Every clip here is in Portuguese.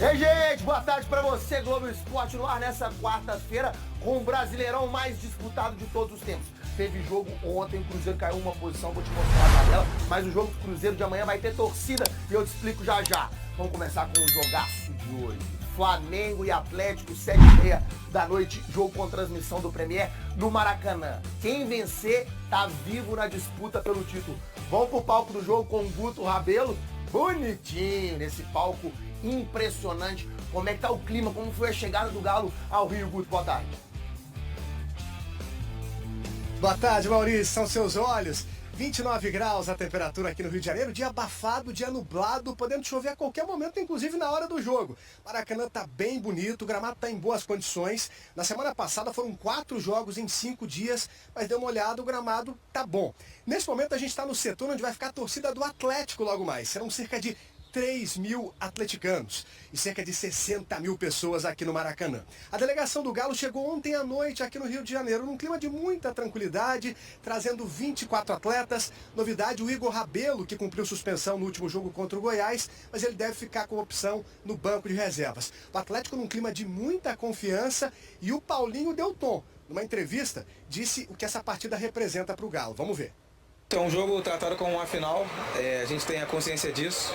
Ei, gente, boa tarde pra você, Globo Esporte no ar nessa quarta-feira com o Brasileirão mais disputado de todos os tempos. Teve jogo ontem, o Cruzeiro caiu uma posição, vou te mostrar a tabela, mas o jogo do Cruzeiro de amanhã vai ter torcida e eu te explico já já. Vamos começar com o jogaço de hoje. Flamengo e Atlético, 7h30 da noite, jogo com transmissão do Premier no Maracanã. Quem vencer tá vivo na disputa pelo título. Vamos pro palco do jogo com o Guto Rabelo, bonitinho nesse palco impressionante. Como é que tá o clima? Como foi a chegada do Galo ao Rio, Guto? Boa tarde. Boa tarde, Maurício. São seus olhos. 29 graus a temperatura aqui no Rio de Janeiro. Dia abafado, dia nublado, podendo chover a qualquer momento, inclusive na hora do jogo. Maracanã tá bem bonito, o gramado tá em boas condições. Na semana passada foram 4 jogos em 5 dias, mas deu uma olhada, o gramado tá bom. Nesse momento a gente tá no setor onde vai ficar a torcida do Atlético logo mais. Serão cerca de 3 mil atleticanos e cerca de 60 mil pessoas aqui no Maracanã. A delegação do Galo chegou ontem à noite aqui no Rio de Janeiro, num clima de muita tranquilidade, trazendo 24 atletas. Novidade, o Igor Rabelo, que cumpriu suspensão no último jogo contra o Goiás, mas ele deve ficar com opção no banco de reservas. O Atlético num clima de muita confiança e o Paulinho deu tom. Numa entrevista, disse o que essa partida representa para o Galo. Vamos ver. É um jogo tratado como uma final, a gente tem a consciência disso,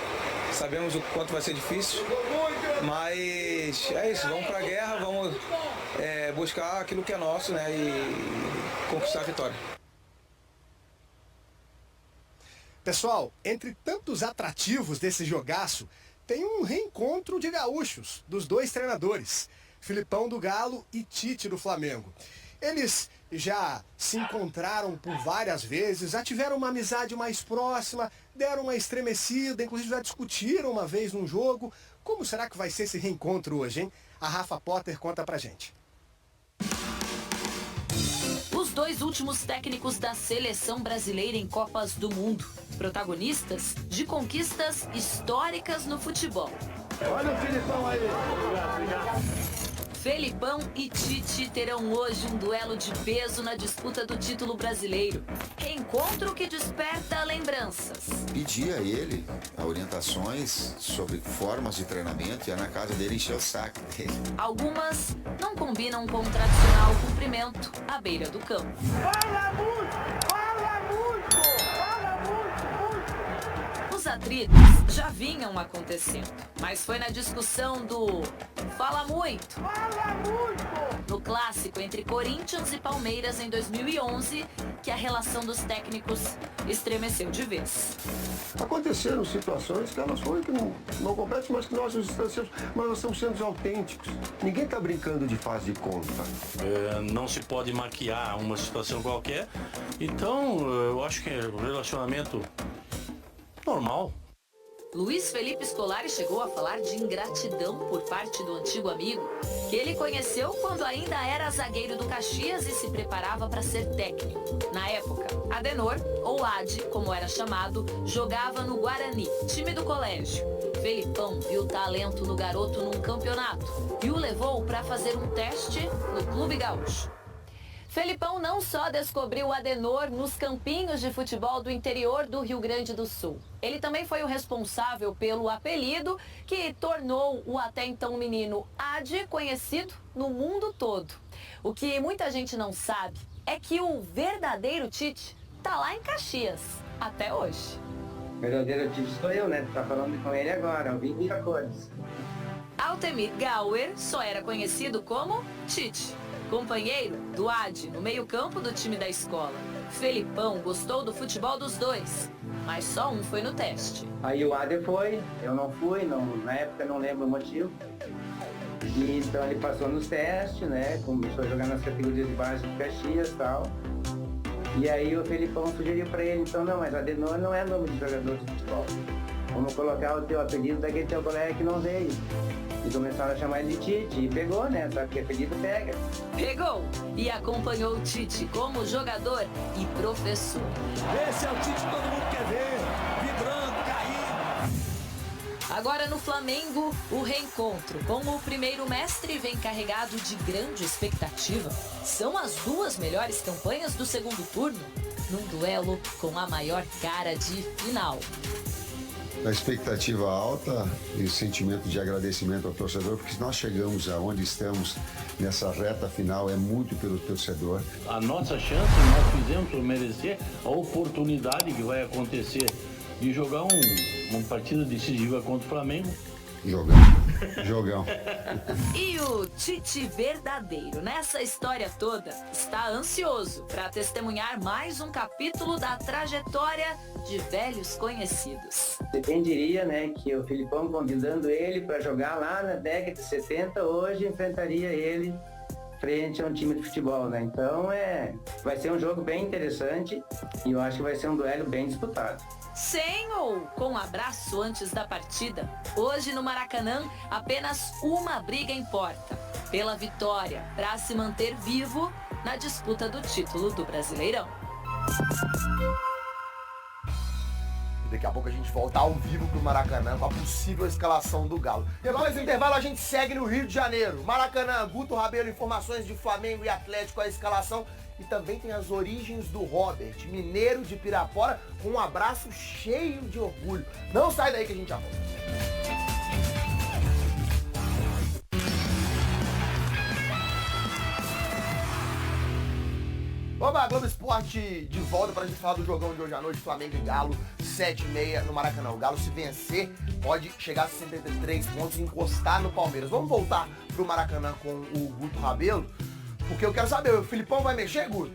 sabemos o quanto vai ser difícil, mas é isso, vamos pra guerra, vamos buscar aquilo que é nosso, né, e conquistar a vitória. Pessoal, entre tantos atrativos desse jogaço, tem um reencontro de gaúchos, dos dois treinadores, Filipão do Galo e Tite do Flamengo. Eles já se encontraram por várias vezes, já tiveram uma amizade mais próxima, deram uma estremecida, inclusive já discutiram uma vez num jogo. Como será que vai ser esse reencontro hoje, hein? A Rafa Potter conta pra gente. Os dois últimos técnicos da seleção brasileira em Copas do Mundo, protagonistas de conquistas históricas no futebol. Olha o Filipão aí. Obrigado. Felipão e Tite terão hoje um duelo de peso na disputa do título brasileiro. Reencontro que desperta lembranças. Pedi a ele orientações sobre formas de treinamento e ia na casa dele encher o saco dele. Algumas não combinam com o tradicional cumprimento à beira do campo. Fala muito! Fala muito! Fala muito! Os atritos já vinham acontecendo, mas foi na discussão do Fala Muito! Fala muito! No clássico entre Corinthians e Palmeiras em 2011, que a relação dos técnicos estremeceu de vez. Aconteceram situações que elas foram que não competem, mas que nós nos distanciamos, mas nós estamos sendo autênticos. Ninguém está brincando de faz de conta. Não se pode maquiar uma situação qualquer, então eu acho que é um relacionamento normal. Luiz Felipe Scolari chegou a falar de ingratidão por parte do antigo amigo, que ele conheceu quando ainda era zagueiro do Caxias e se preparava para ser técnico. Na época, Adenor, ou Adi, como era chamado, jogava no Guarani, time do colégio. Felipão viu talento no garoto num campeonato e o levou para fazer um teste no Clube Gaúcho. Felipão não só descobriu o Adenor nos campinhos de futebol do interior do Rio Grande do Sul. Ele também foi o responsável pelo apelido que tornou o até então menino Adi conhecido no mundo todo. O que muita gente não sabe é que o verdadeiro Tite tá lá em Caxias, até hoje. O verdadeiro Tite sou eu, né? Tá falando com ele agora, o Vim Miracores. Altemir Gauer só era conhecido como Tite. Companheiro do Adi no meio-campo do time da escola. Felipão gostou do futebol dos dois, mas só um foi no teste. Aí o Adi foi, eu não fui, na época não lembro o motivo. E então ele passou nos testes, né? Começou a jogar nas categorias de base do Caxias e tal. E aí o Felipão sugeriu pra ele, então não, mas Adenor não é nome de jogador de futebol. Vamos colocar o teu apelido daquele teu colega que não veio. E começaram a chamar ele de Tite, e pegou, né? Só que apelido pega. Pegou! E acompanhou o Tite como jogador e professor. Esse é o Tite que todo mundo quer ver, vibrando, caindo. Agora no Flamengo, o reencontro com o primeiro mestre vem carregado de grande expectativa. São as duas melhores campanhas do segundo turno, num duelo com a maior cara de final. A expectativa alta e o sentimento de agradecimento ao torcedor, porque nós chegamos aonde estamos nessa reta final é muito pelo torcedor. A nossa chance, nós fizemos por merecer a oportunidade que vai acontecer de jogar uma partida decisiva contra o Flamengo. Jogão. E o Tite verdadeiro nessa história toda está ansioso para testemunhar mais um capítulo da trajetória de velhos conhecidos. Quem diria, né, que o Filipão convidando ele para jogar lá na década de 70, hoje enfrentaria ele frente a um time de futebol, né? Então vai ser um jogo bem interessante e eu acho que vai ser um duelo bem disputado. Sem ou com abraço antes da partida, hoje no Maracanã apenas uma briga importa: pela vitória, para se manter vivo na disputa do título do Brasileirão. Daqui a pouco a gente volta ao vivo pro Maracanã com a possível escalação do Galo. E agora, nesse intervalo, a gente segue no Rio de Janeiro. Maracanã, Guto Rabelo, informações de Flamengo e Atlético, a escalação. E também tem as origens do Robert, mineiro de Pirapora, com um abraço cheio de orgulho. Não sai daí que a gente já volta. Vamos lá, Globo Esporte de volta para a gente falar do jogão de hoje à noite, Flamengo e Galo, 7h30 no Maracanã. O Galo, se vencer, pode chegar a 63 pontos e encostar no Palmeiras. Vamos voltar pro Maracanã com o Guto Rabelo, porque eu quero saber, o Filipão vai mexer, Guto?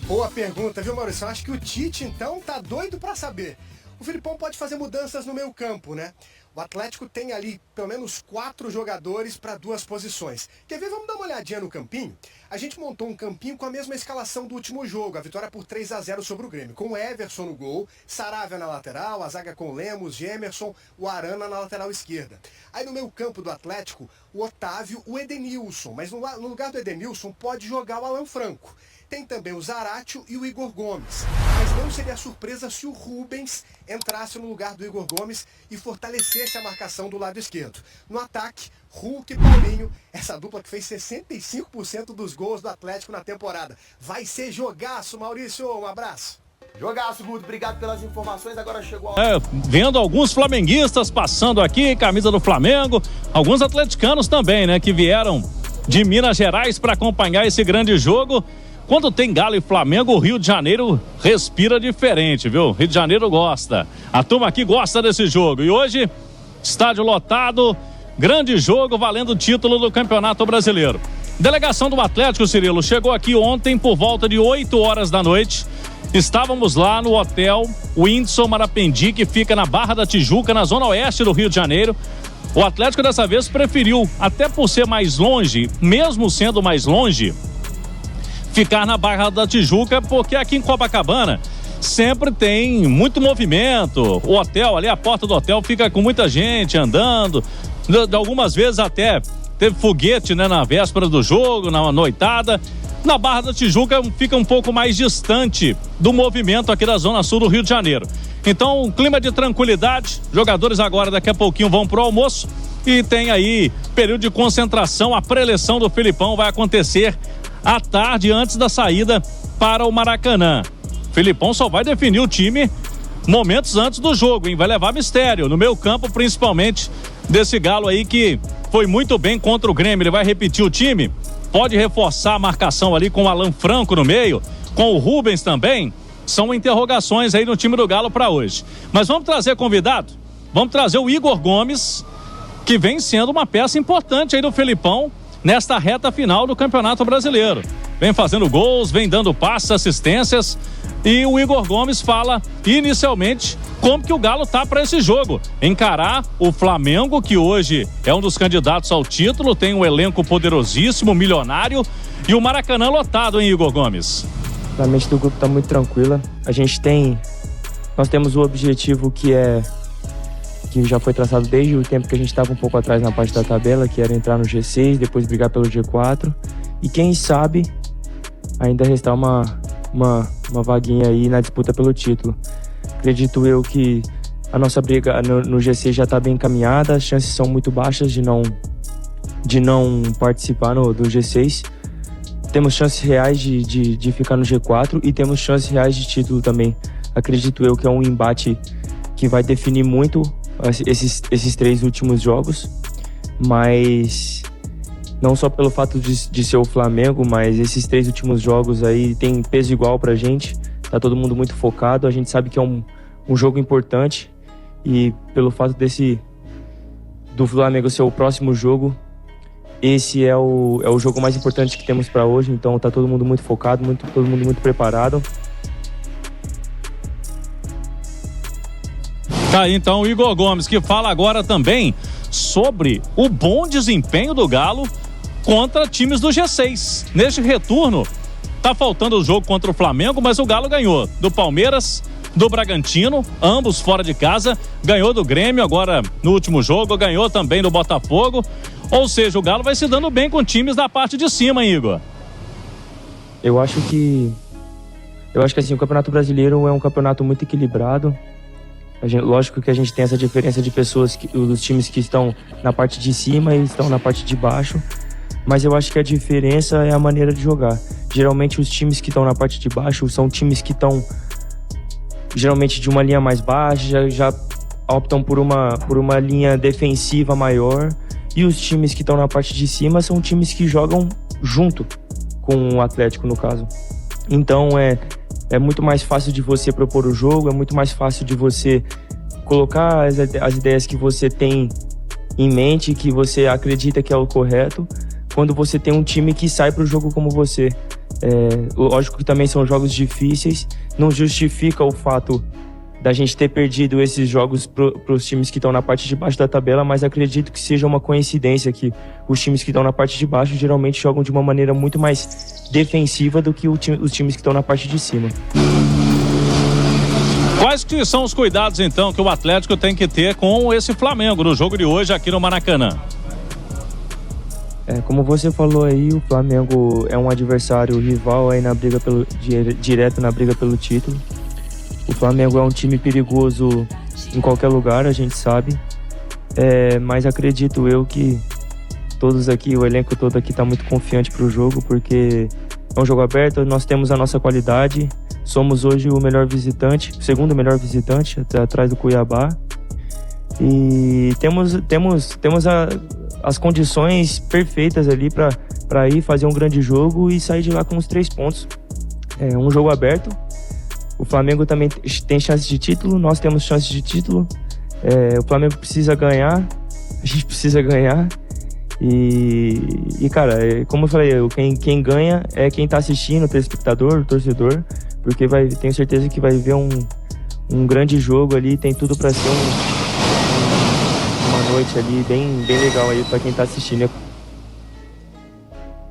Boa pergunta, viu, Maurício? Eu acho que o Tite, então, tá doido pra saber. O Filipão pode fazer mudanças no meio campo, né? O Atlético tem ali pelo menos 4 jogadores para 2 posições. Quer ver? Vamos dar uma olhadinha no campinho? A gente montou um campinho com a mesma escalação do último jogo, a vitória por 3-0 sobre o Grêmio, com o Everson no gol, Saravia na lateral, a zaga com Lemos, Gemerson, o Arana na lateral esquerda. Aí no meio campo do Atlético, o Otávio, o Edenilson, mas no lugar do Edenilson pode jogar o Alan Franco. Tem também o Zaratio e o Igor Gomes. Mas não seria surpresa se o Rubens entrasse no lugar do Igor Gomes e fortalecesse a marcação do lado esquerdo. No ataque, Hulk e Paulinho, essa dupla que fez 65% dos gols do Atlético na temporada. Vai ser jogaço, Maurício. Um abraço. Jogaço, Guto. Obrigado pelas informações. Agora chegou a hora. Vendo alguns flamenguistas passando aqui, camisa do Flamengo. Alguns atleticanos também, né? Que vieram de Minas Gerais para acompanhar esse grande jogo. Quando tem Galo e Flamengo, o Rio de Janeiro respira diferente, viu? O Rio de Janeiro gosta. A turma aqui gosta desse jogo. E hoje, estádio lotado, grande jogo valendo o título do Campeonato Brasileiro. Delegação do Atlético, Cirilo, chegou aqui ontem por volta de 8 horas da noite. Estávamos lá no hotel Windsor Marapendi, que fica na Barra da Tijuca, na zona oeste do Rio de Janeiro. O Atlético dessa vez preferiu, até por ser mais longe, mesmo sendo mais longe, ficar na Barra da Tijuca, porque aqui em Copacabana sempre tem muito movimento. O hotel, ali a porta do hotel fica com muita gente andando, algumas vezes até teve foguete, né, na véspera do jogo, na noitada. Na Barra da Tijuca fica um pouco mais distante do movimento aqui da zona sul do Rio de Janeiro. Então, um clima de tranquilidade, jogadores agora daqui a pouquinho vão pro almoço e tem aí período de concentração. A pré-eleição do Filipão vai acontecer à tarde, antes da saída para o Maracanã. Filipão só vai definir o time momentos antes do jogo, hein? Vai levar mistério no meio campo, principalmente desse Galo aí que foi muito bem contra o Grêmio. Ele vai repetir o time, pode reforçar a marcação ali com o Alan Franco no meio, com o Rubens também. São interrogações aí no time do Galo para hoje. Mas vamos trazer convidado? Vamos trazer o Igor Gomes, que vem sendo uma peça importante aí do Filipão nesta reta final do Campeonato Brasileiro. Vem fazendo gols, vem dando passes, assistências, e o Igor Gomes fala inicialmente como que o Galo tá para esse jogo. Encarar o Flamengo, que hoje é um dos candidatos ao título, tem um elenco poderosíssimo, milionário, e o Maracanã lotado, hein, Igor Gomes? A mente do grupo tá muito tranquila. Nós temos o objetivo que já foi traçado desde o tempo que a gente estava um pouco atrás na parte da tabela, que era entrar no G6, depois brigar pelo G4. E quem sabe ainda restar uma vaguinha aí na disputa pelo título. Acredito eu que a nossa briga no G6 já está bem encaminhada, as chances são muito baixas de não participar do G6. Temos chances reais de ficar no G4 e temos chances reais de título também. acredito eu que é um embate que vai definir muito esses 3 últimos jogos, mas não só pelo fato de ser o Flamengo, mas esses 3 últimos jogos aí tem peso igual pra gente, tá todo mundo muito focado, a gente sabe que é um jogo importante e pelo fato do Flamengo ser o próximo jogo, esse é o jogo mais importante que temos para hoje, então tá todo mundo muito focado, todo mundo muito preparado. Tá aí então o Igor Gomes, que fala agora também sobre o bom desempenho do Galo contra times do G6. Neste retorno, tá faltando o jogo contra o Flamengo, mas o Galo ganhou do Palmeiras, do Bragantino, ambos fora de casa, ganhou do Grêmio agora no último jogo, ganhou também do Botafogo, ou seja, o Galo vai se dando bem com times da parte de cima, hein, Igor? Eu acho que assim, o Campeonato Brasileiro é um campeonato muito equilibrado. Lógico que a gente tem essa diferença de pessoas, dos times que estão na parte de cima e estão na parte de baixo, mas eu acho que a diferença é a maneira de jogar. Geralmente os times que estão na parte de baixo são times que estão geralmente de uma linha mais baixa, já optam por uma linha defensiva maior, e os times que estão na parte de cima são times que jogam junto com o Atlético, no caso. Então é muito mais fácil de você propor o jogo, é muito mais fácil de você colocar as ideias que você tem em mente, que você acredita que é o correto, quando você tem um time que sai para o jogo como você. Lógico que também são jogos difíceis, não justifica o fato da gente ter perdido esses jogos para os times que estão na parte de baixo da tabela, mas acredito que seja uma coincidência que os times que estão na parte de baixo geralmente jogam de uma maneira muito mais defensiva do que os times que estão na parte de cima. Quais que são os cuidados, então, que o Atlético tem que ter com esse Flamengo no jogo de hoje aqui no Maracanã? Como você falou aí, o Flamengo é um adversário rival aí na briga direto na briga pelo título. O Flamengo é um time perigoso em qualquer lugar, a gente sabe. Mas acredito eu que todos aqui, o elenco todo aqui está muito confiante para o jogo, porque é um jogo aberto, nós temos a nossa qualidade. Somos hoje o melhor visitante, o segundo melhor visitante, atrás do Cuiabá. E temos as condições perfeitas ali para ir fazer um grande jogo e sair de lá com os 3 pontos. É um jogo aberto. O Flamengo também tem chance de título, nós temos chance de título. O Flamengo precisa ganhar, a gente precisa ganhar. E cara, como eu falei, quem ganha é quem tá assistindo, o telespectador, o torcedor, porque tenho certeza que vai ver um grande jogo ali, tem tudo para ser uma noite ali bem legal aí para quem tá assistindo.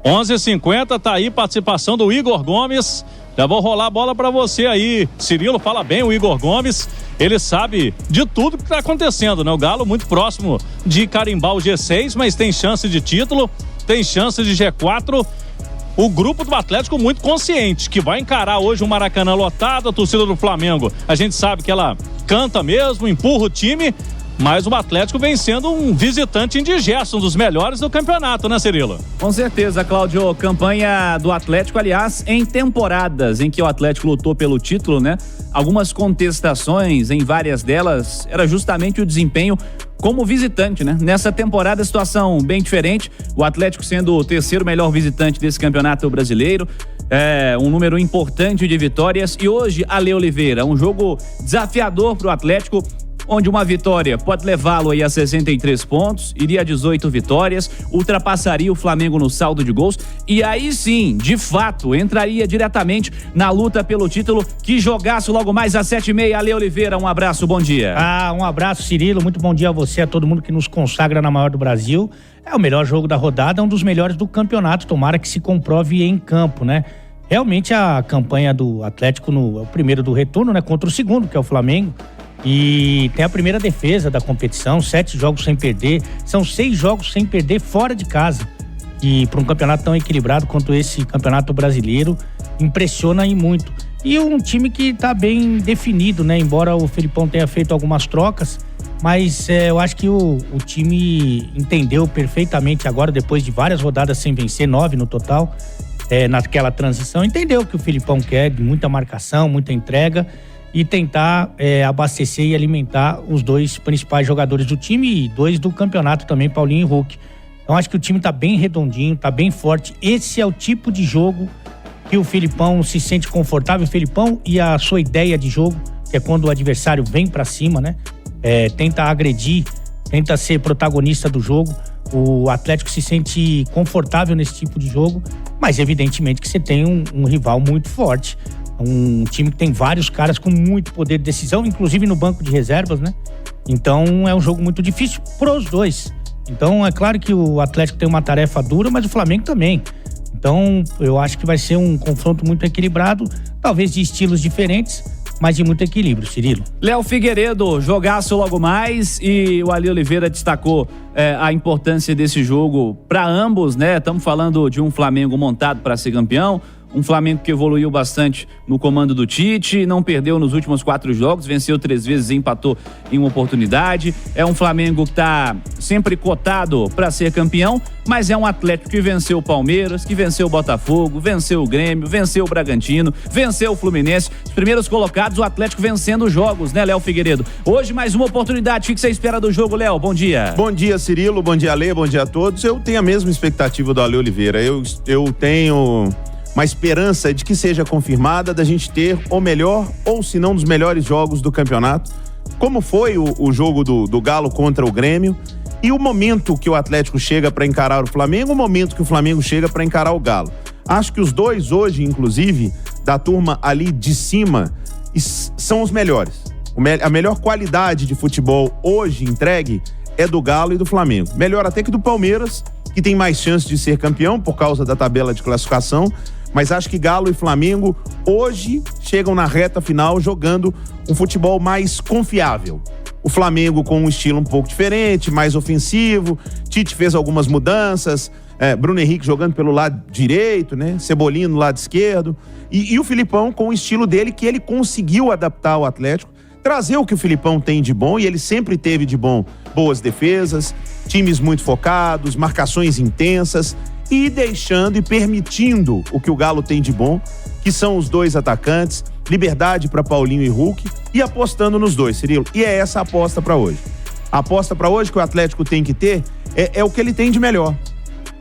11h50, tá aí participação do Igor Gomes. Já vou rolar a bola pra você aí. Cirilo, fala bem, o Igor Gomes, ele sabe de tudo que tá acontecendo, né? O Galo muito próximo de carimbar o G6, mas tem chance de título, tem chance de G4. O grupo do Atlético muito consciente, que vai encarar hoje o Maracanã lotado, a torcida do Flamengo. A gente sabe que ela canta mesmo, empurra o time, mas o Atlético vem sendo um visitante indigesto, um dos melhores do campeonato, né, Cirilo? Com certeza, Cláudio. Campanha do Atlético, aliás, em temporadas em que o Atlético lutou pelo título, né? Algumas contestações, em várias delas, era justamente o desempenho como visitante, né? Nessa temporada, a situação bem diferente. O Atlético sendo o terceiro melhor visitante desse campeonato brasileiro. Um número importante de vitórias. E hoje, Ale Oliveira, um jogo desafiador para o Atlético, onde uma vitória pode levá-lo aí a 63 pontos, iria a 18 vitórias, ultrapassaria o Flamengo no saldo de gols e aí sim, de fato, entraria diretamente na luta pelo título. Que jogaço logo mais às 7h30. Ale Oliveira, um abraço, bom dia. Um abraço, Cirilo, muito bom dia a você, a todo mundo que nos consagra na maior do Brasil. É o melhor jogo da rodada, um dos melhores do campeonato, tomara que se comprove em campo, né? Realmente a campanha do Atlético é o primeiro do retorno, né? Contra o segundo, que é o Flamengo. E tem a primeira defesa da competição, 7 jogos sem perder, são 6 jogos sem perder fora de casa. E para um campeonato tão equilibrado quanto esse campeonato brasileiro, impressiona e muito. E um time que está bem definido, né? Embora o Felipão tenha feito algumas trocas, mas eu acho que o time entendeu perfeitamente agora, depois de várias rodadas sem vencer, 9 no total, naquela transição, entendeu o que o Felipão quer, de muita marcação, muita entrega. e tentar abastecer e alimentar os dois principais jogadores do time e 2 do campeonato também, Paulinho e Hulk. Então acho que o time tá bem redondinho, tá bem forte. Esse é o tipo de jogo que o Felipão se sente confortável. O Felipão e a sua ideia de jogo, que é quando o adversário vem pra cima, né? Tenta agredir, tenta ser protagonista do jogo. O Atlético se sente confortável nesse tipo de jogo, mas evidentemente que você tem um rival muito forte. Um time que tem vários caras com muito poder de decisão, inclusive no banco de reservas, né? Então é um jogo muito difícil pros dois. Então é claro que o Atlético tem uma tarefa dura, mas o Flamengo também. Então eu acho que vai ser um confronto muito equilibrado, talvez de estilos diferentes, mas de muito equilíbrio, Cirilo. Léo Figueiredo, jogaço logo mais, e o Ali Oliveira destacou a importância desse jogo para ambos, né? Estamos falando de um Flamengo montado para ser campeão, um Flamengo que evoluiu bastante no comando do Tite, não perdeu nos últimos 4 jogos, venceu 3 vezes e empatou em uma oportunidade. É um Flamengo que está sempre cotado para ser campeão, mas é um Atlético que venceu o Palmeiras, que venceu o Botafogo, venceu o Grêmio, venceu o Bragantino, venceu o Fluminense. Os primeiros colocados, o Atlético vencendo os jogos, né, Léo Figueiredo? Hoje mais uma oportunidade. O que você espera do jogo, Léo? Bom dia. Bom dia, Cirilo. Bom dia, Ale. Bom dia a todos. Eu tenho a mesma expectativa do Ale Oliveira. Eu tenho uma esperança de que seja confirmada, da gente ter o melhor, ou se não, dos melhores jogos do campeonato, como foi o jogo do Galo contra o Grêmio, e o momento que o Atlético chega para encarar o Flamengo, o momento que o Flamengo chega para encarar o Galo. Acho que os dois hoje, inclusive, da turma ali de cima, são os melhores. A melhor qualidade de futebol hoje entregue é do Galo e do Flamengo. Melhor até que do Palmeiras, que tem mais chance de ser campeão por causa da tabela de classificação, mas acho que Galo e Flamengo hoje chegam na reta final jogando um futebol mais confiável. O Flamengo com um estilo um pouco diferente, mais ofensivo. Tite fez algumas mudanças. Bruno Henrique jogando pelo lado direito, né? Cebolinha no lado esquerdo. E o Filipão com o estilo dele, que ele conseguiu adaptar ao Atlético, trazer o que o Filipão tem de bom, e ele sempre teve de bom. Boas defesas, times muito focados, marcações intensas, e deixando e permitindo o que o Galo tem de bom, que são os 2 atacantes, liberdade para Paulinho e Hulk, e apostando nos dois, Cirilo. E é essa a aposta para hoje. A aposta para hoje que o Atlético tem que ter é o que ele tem de melhor.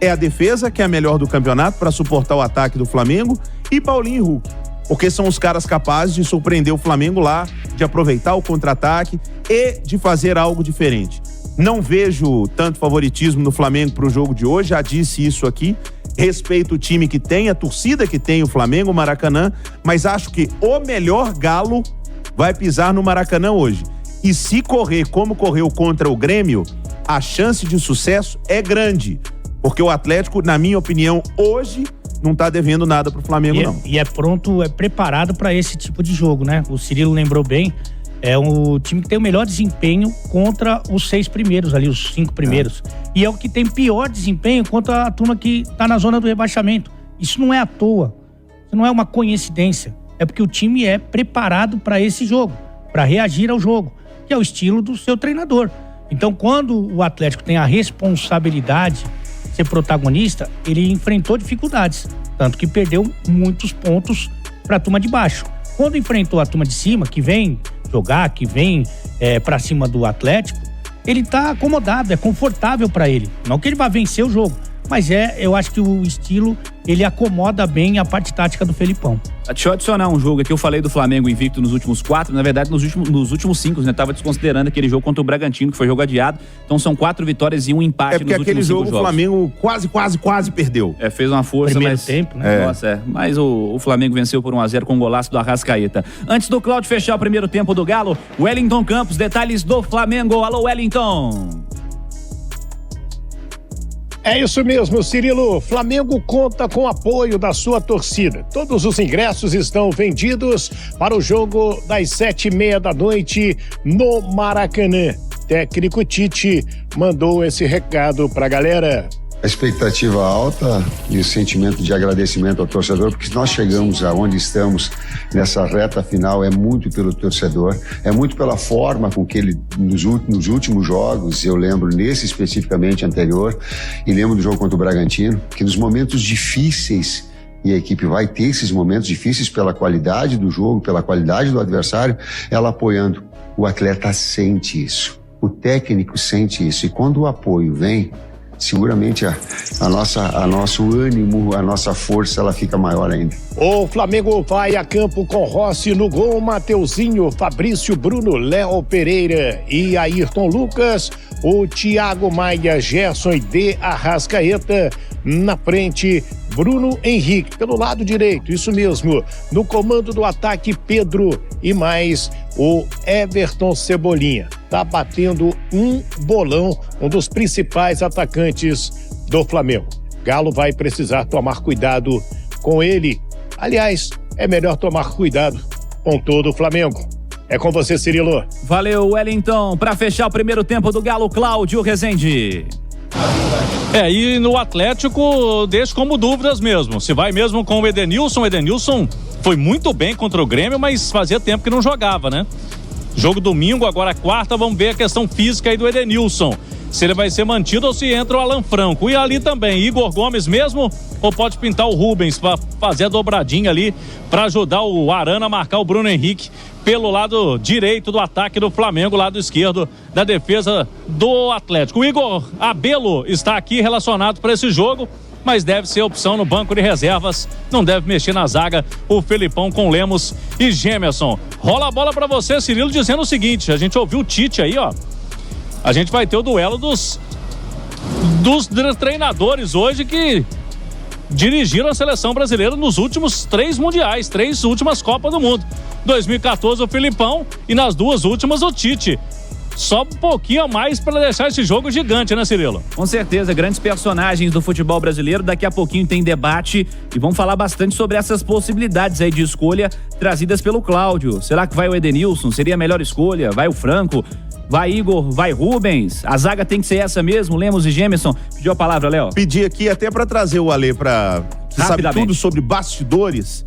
É a defesa, que é a melhor do campeonato, para suportar o ataque do Flamengo, e Paulinho e Hulk, porque são os caras capazes de surpreender o Flamengo lá, de aproveitar o contra-ataque e de fazer algo diferente. Não vejo tanto favoritismo no Flamengo para o jogo de hoje, já disse isso aqui. Respeito o time que tem, a torcida que tem o Flamengo, o Maracanã, mas acho que o melhor Galo vai pisar no Maracanã hoje. E se correr como correu contra o Grêmio, a chance de sucesso é grande, porque o Atlético, na minha opinião, hoje não tá devendo nada pro Flamengo, não. E é preparado para esse tipo de jogo, né? O Cirilo lembrou bem. É o time que tem o melhor desempenho contra os 6 primeiros ali, os 5 primeiros. E é o que tem pior desempenho contra a turma que tá na zona do rebaixamento. Isso não é à toa. Isso não é uma coincidência. É porque o time é preparado para esse jogo, para reagir ao jogo, que é o estilo do seu treinador. Então, quando o Atlético tem a responsabilidade de ser protagonista, ele enfrentou dificuldades. Tanto que perdeu muitos pontos para a turma de baixo. Quando enfrentou a turma de cima, que vem jogar, que vem pra cima do Atlético, ele tá acomodado, é confortável pra ele. Não que ele vá vencer o jogo, mas eu acho que o estilo, ele acomoda bem a parte tática do Felipão. Deixa eu adicionar um jogo aqui, eu falei do Flamengo invicto nos últimos 4, na verdade nos últimos 5, né? Tava desconsiderando aquele jogo contra o Bragantino, que foi jogo adiado, então são 4 vitórias e um empate nos últimos 5 jogos. É porque aquele jogo o Flamengo quase perdeu. Fez uma força, primeiro tempo, né? Nossa, mas o Flamengo venceu por 1-0 com um golaço do Arrascaeta. Antes do Cláudio fechar o primeiro tempo do Galo, Wellington Campos, detalhes do Flamengo. Alô, Wellington! É isso mesmo, Cirilo. Flamengo conta com o apoio da sua torcida. Todos os ingressos estão vendidos para o jogo das 7h30 da noite no Maracanã. Técnico Tite mandou esse recado pra galera. A expectativa alta e o sentimento de agradecimento ao torcedor, porque nós chegamos aonde estamos nessa reta final é muito pelo torcedor, é muito pela forma com que ele, nos últimos jogos, eu lembro nesse especificamente anterior, e lembro do jogo contra o Bragantino, que nos momentos difíceis e a equipe vai ter esses momentos difíceis pela qualidade do jogo, pela qualidade do adversário, ela apoiando. O atleta sente isso, o técnico sente isso, e quando o apoio vem, seguramente a nosso ânimo, a nossa força, ela fica maior ainda. O Flamengo vai a campo com Rossi no gol, Mateuzinho, Fabrício, Bruno, Léo Pereira e Ayrton Lucas, o Thiago Maia, Gerson e De Arrascaeta, na frente Bruno Henrique, pelo lado direito, isso mesmo, no comando do ataque Pedro e mais o Everton Cebolinha. Tá batendo um bolão, um dos principais atacantes do Flamengo. Galo vai precisar tomar cuidado com ele. Aliás, é melhor tomar cuidado com todo o Flamengo. É com você, Cirilo. Valeu, Wellington. Para fechar o primeiro tempo do Galo, Cláudio Rezende. E no Atlético, deixa como dúvidas mesmo. Se vai mesmo com o Edenilson. O Edenilson foi muito bem contra o Grêmio, mas fazia tempo que não jogava, né? Jogo domingo, agora quarta, vamos ver a questão física aí do Edenilson. Se ele vai ser mantido ou se entra o Alan Franco. E ali também, Igor Gomes mesmo, ou pode pintar o Rubens para fazer a dobradinha ali, para ajudar o Arana a marcar o Bruno Henrique pelo lado direito do ataque do Flamengo, lado esquerdo da defesa do Atlético. O Igor Abelo está aqui relacionado para esse jogo, mas deve ser opção no banco de reservas, não deve mexer na zaga o Felipão com Lemos e Gemerson. Rola a bola para você, Cirilo, dizendo o seguinte, a gente ouviu o Tite aí, ó, a gente vai ter o duelo dos treinadores hoje que dirigiram a seleção brasileira nos últimos 3 mundiais, 3 últimas Copas do Mundo. 2014 o Filipão e nas 2 últimas o Tite. Só um pouquinho a mais para deixar esse jogo gigante, né, Cirilo? Com certeza, grandes personagens do futebol brasileiro. Daqui a pouquinho tem debate e vamos falar bastante sobre essas possibilidades aí de escolha trazidas pelo Cláudio. Será que vai o Edenilson? Seria a melhor escolha? Vai o Franco? Vai Igor? Vai Rubens? A zaga tem que ser essa mesmo? Lemos e Gemerson. Pediu a palavra, Léo? Pedi aqui até para trazer o Alê que sabe tudo sobre bastidores.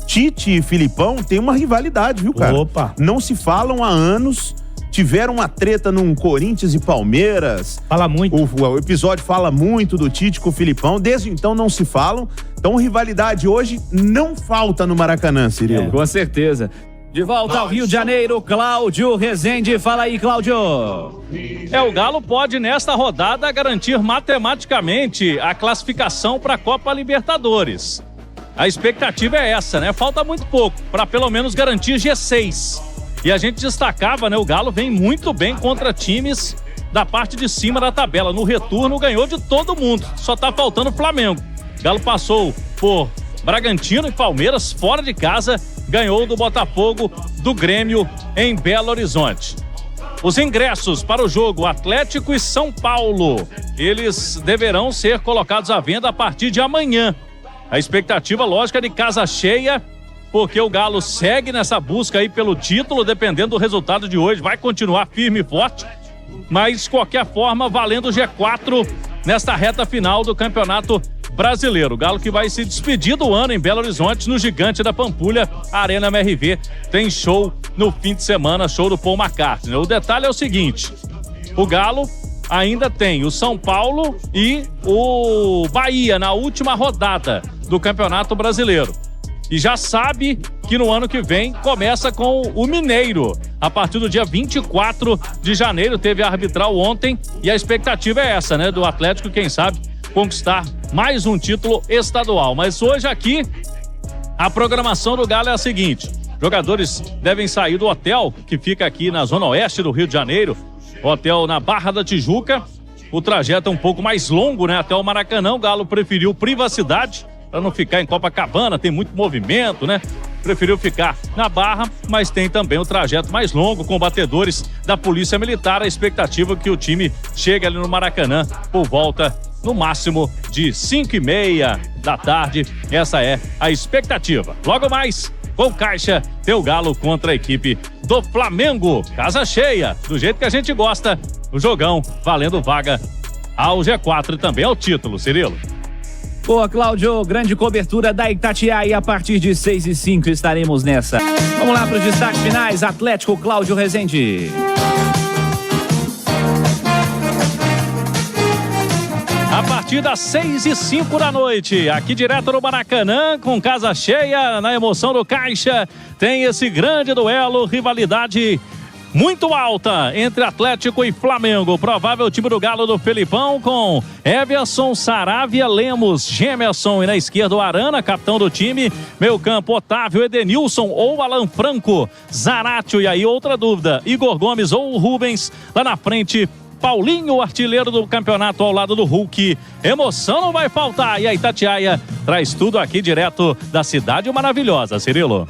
Tite e Filipão tem uma rivalidade, viu, cara? Opa! Não se falam há anos. Tiveram uma treta num Corinthians e Palmeiras. Fala muito. O episódio fala muito do Tite com o Filipão. Desde então não se falam. Então rivalidade hoje não falta no Maracanã, Cirilo. Com certeza. De volta ao Rio de Janeiro, Cláudio Rezende. Fala aí, Cláudio. O Galo pode nesta rodada garantir matematicamente a classificação para a Copa Libertadores. A expectativa é essa, né? Falta muito pouco para pelo menos garantir G6. E a gente destacava, né? O Galo vem muito bem contra times da parte de cima da tabela. No retorno ganhou de todo mundo. Só tá faltando o Flamengo. O Galo passou por Bragantino e Palmeiras fora de casa. Ganhou do Botafogo, do Grêmio em Belo Horizonte. Os ingressos para o jogo Atlético e São Paulo, eles deverão ser colocados à venda a partir de amanhã. A expectativa lógica é de casa cheia, porque o Galo segue nessa busca aí pelo título, dependendo do resultado de hoje, vai continuar firme e forte, mas de qualquer forma valendo o G4 nesta reta final do Campeonato Brasileiro. O Galo que vai se despedir do ano em Belo Horizonte, no Gigante da Pampulha, Arena MRV, tem show no fim de semana, show do Paul McCartney. O detalhe é o seguinte, o Galo ainda tem o São Paulo e o Bahia na última rodada do Campeonato Brasileiro. E já sabe que no ano que vem começa com o Mineiro. A partir do dia 24 de janeiro, teve a arbitral ontem e a expectativa é essa, né? Do Atlético, quem sabe, conquistar mais um título estadual. Mas hoje aqui, a programação do Galo é a seguinte. Jogadores devem sair do hotel, que fica aqui na zona oeste do Rio de Janeiro. Hotel na Barra da Tijuca. O trajeto é um pouco mais longo, né? Até o Maracanã. O Galo preferiu privacidade para não ficar em Copacabana, tem muito movimento, né? Preferiu ficar na Barra, mas tem também o trajeto mais longo com batedores da Polícia Militar. A expectativa é que o time chegue ali no Maracanã por volta, no máximo, de 5h30 da tarde. Essa é a expectativa. Logo mais, com Caixa, tem o Galo contra a equipe do Flamengo. Casa cheia, do jeito que a gente gosta. O jogão valendo vaga ao G4 e também ao título, Cirilo. Boa, Cláudio, grande cobertura da Itatiaia. A partir de 6h05 estaremos nessa. Vamos lá para os destaques finais. Atlético, Cláudio Rezende. A partir partir das 6h05 da noite. Aqui direto no Maracanã, com casa cheia, na emoção do Caixa, tem esse grande duelo, rivalidade muito alta entre Atlético e Flamengo. Provável time do Galo do Felipão com Everson, Saravia, Lemos, Gemerson e na esquerda o Arana, capitão do time. Meio campo, Otávio, Edenilson ou Alan Franco, Zaratio. E aí outra dúvida, Igor Gomes ou Rubens. Lá na frente, Paulinho, artilheiro do campeonato ao lado do Hulk. Emoção não vai faltar. E a Itatiaia traz tudo aqui direto da Cidade Maravilhosa, Cirilo.